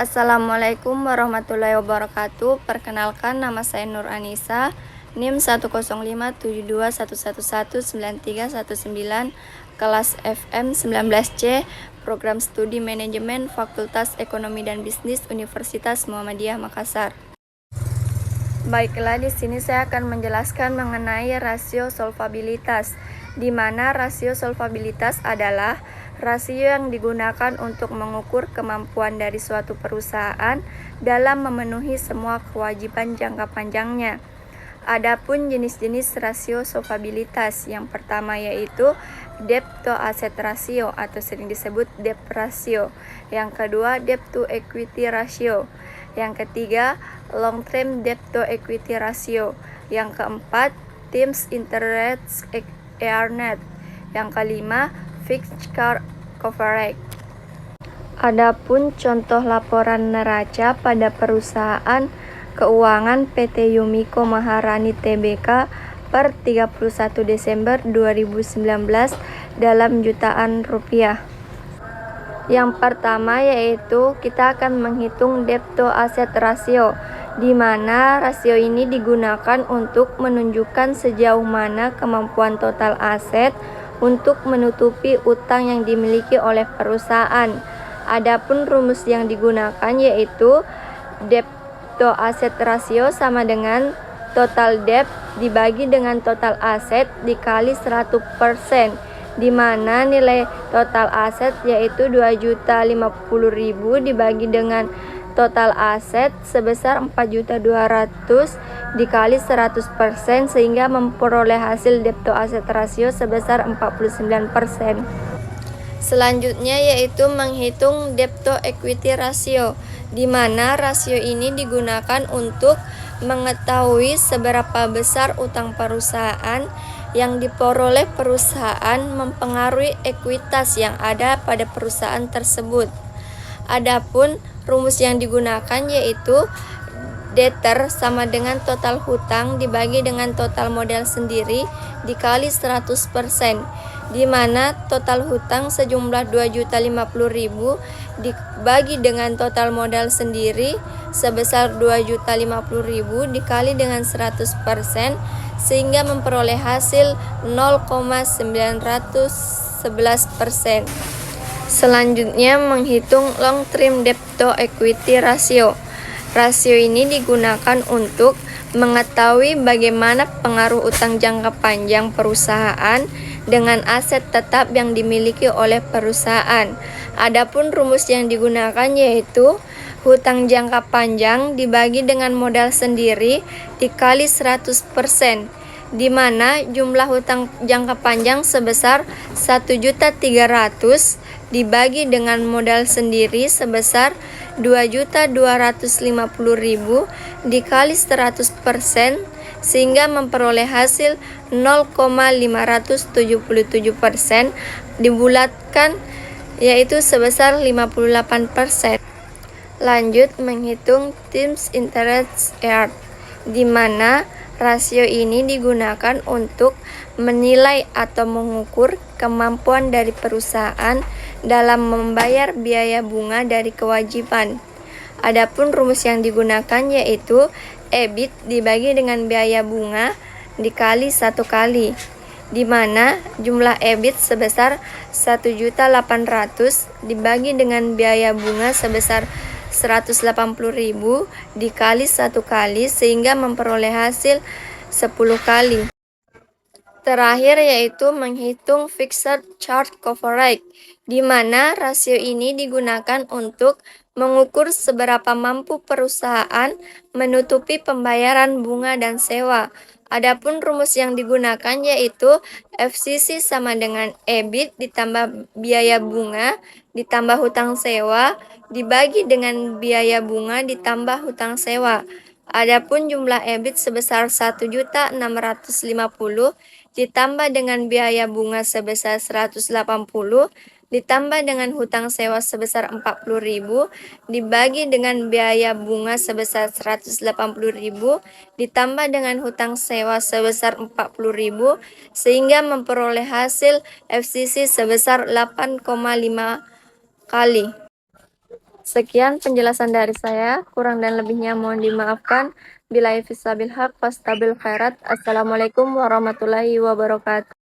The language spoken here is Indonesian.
Assalamualaikum warahmatullahi wabarakatuh. Perkenalkan, nama saya Nur Anissa, NIM 10572111939, kelas FM 19C, Program Studi Manajemen, Fakultas Ekonomi dan Bisnis, Universitas Muhammadiyah Makassar. Baiklah, di sini saya akan menjelaskan mengenai rasio solvabilitas, di mana rasio solvabilitas adalah rasio yang digunakan untuk mengukur kemampuan dari suatu perusahaan dalam memenuhi semua kewajiban jangka panjangnya. Adapun jenis-jenis rasio solvabilitas, yang pertama yaitu debt to asset ratio atau sering disebut debt ratio. Yang kedua, debt to equity ratio. Yang ketiga, long term debt to equity ratio. Yang keempat, Teams interest earned. Yang kelima, fixed charge coverage. Adapun contoh laporan neraca pada perusahaan keuangan PT Yumiko Maharani Tbk per 31 Desember 2019 dalam jutaan rupiah. Yang pertama yaitu kita akan menghitung debt to asset ratio, di mana rasio ini digunakan untuk menunjukkan sejauh mana kemampuan total aset untuk menutupi utang yang dimiliki oleh perusahaan. Adapun rumus yang digunakan yaitu debt to asset ratio sama dengan total debt dibagi dengan total aset dikali 100%, di mana nilai total aset yaitu 2.050.000 dibagi dengan total aset sebesar 4.200.000 dikali 100% sehingga memperoleh hasil debt to asset ratio sebesar 49%. Selanjutnya yaitu menghitung debt to equity ratio, di mana rasio ini digunakan untuk mengetahui seberapa besar utang perusahaan yang diperoleh perusahaan mempengaruhi ekuitas yang ada pada perusahaan tersebut. Adapun rumus yang digunakan yaitu debtor sama dengan total hutang dibagi dengan total modal sendiri dikali 100%, di mana total hutang sejumlah 2.050.000 dibagi dengan total modal sendiri sebesar 2.050.000 dikali dengan 100% sehingga memperoleh hasil 0,911%. Selanjutnya menghitung long term debt to equity ratio. Rasio ini digunakan untuk mengetahui bagaimana pengaruh utang jangka panjang perusahaan dengan aset tetap yang dimiliki oleh perusahaan. Adapun rumus yang digunakan yaitu hutang jangka panjang dibagi dengan modal sendiri dikali 100%, di mana jumlah hutang jangka panjang sebesar 1.300.000 dibagi dengan modal sendiri sebesar 2.250.000 dikali 100% sehingga memperoleh hasil 0,577% dibulatkan yaitu sebesar 58%. Lanjut menghitung Teams interest earned, di mana rasio ini digunakan untuk menilai atau mengukur kemampuan dari perusahaan dalam membayar biaya bunga dari kewajiban. Adapun rumus yang digunakan yaitu EBIT dibagi dengan biaya bunga dikali 1 kali, di mana jumlah EBIT sebesar 1.800.000 dibagi dengan biaya bunga sebesar 180.000 dikali 1 kali sehingga memperoleh hasil 10 kali. Terakhir yaitu menghitung fixed charge coverage, di mana rasio ini digunakan untuk mengukur seberapa mampu perusahaan menutupi pembayaran bunga dan sewa. Adapun rumus yang digunakan yaitu FCC sama dengan EBIT ditambah biaya bunga ditambah hutang sewa dibagi dengan biaya bunga ditambah hutang sewa. Adapun jumlah EBIT sebesar 1.650.000 ditambah dengan biaya bunga sebesar 180 ditambah dengan hutang sewa sebesar 40.000 dibagi dengan biaya bunga sebesar 180.000 ditambah dengan hutang sewa sebesar 40.000 sehingga memperoleh hasil FCC sebesar 8,5 kali. Sekian penjelasan dari saya, kurang dan lebihnya mohon dimaafkan. Billahi fisabil haq, fastabil khairat. Assalamualaikum warahmatullahi wabarakatuh.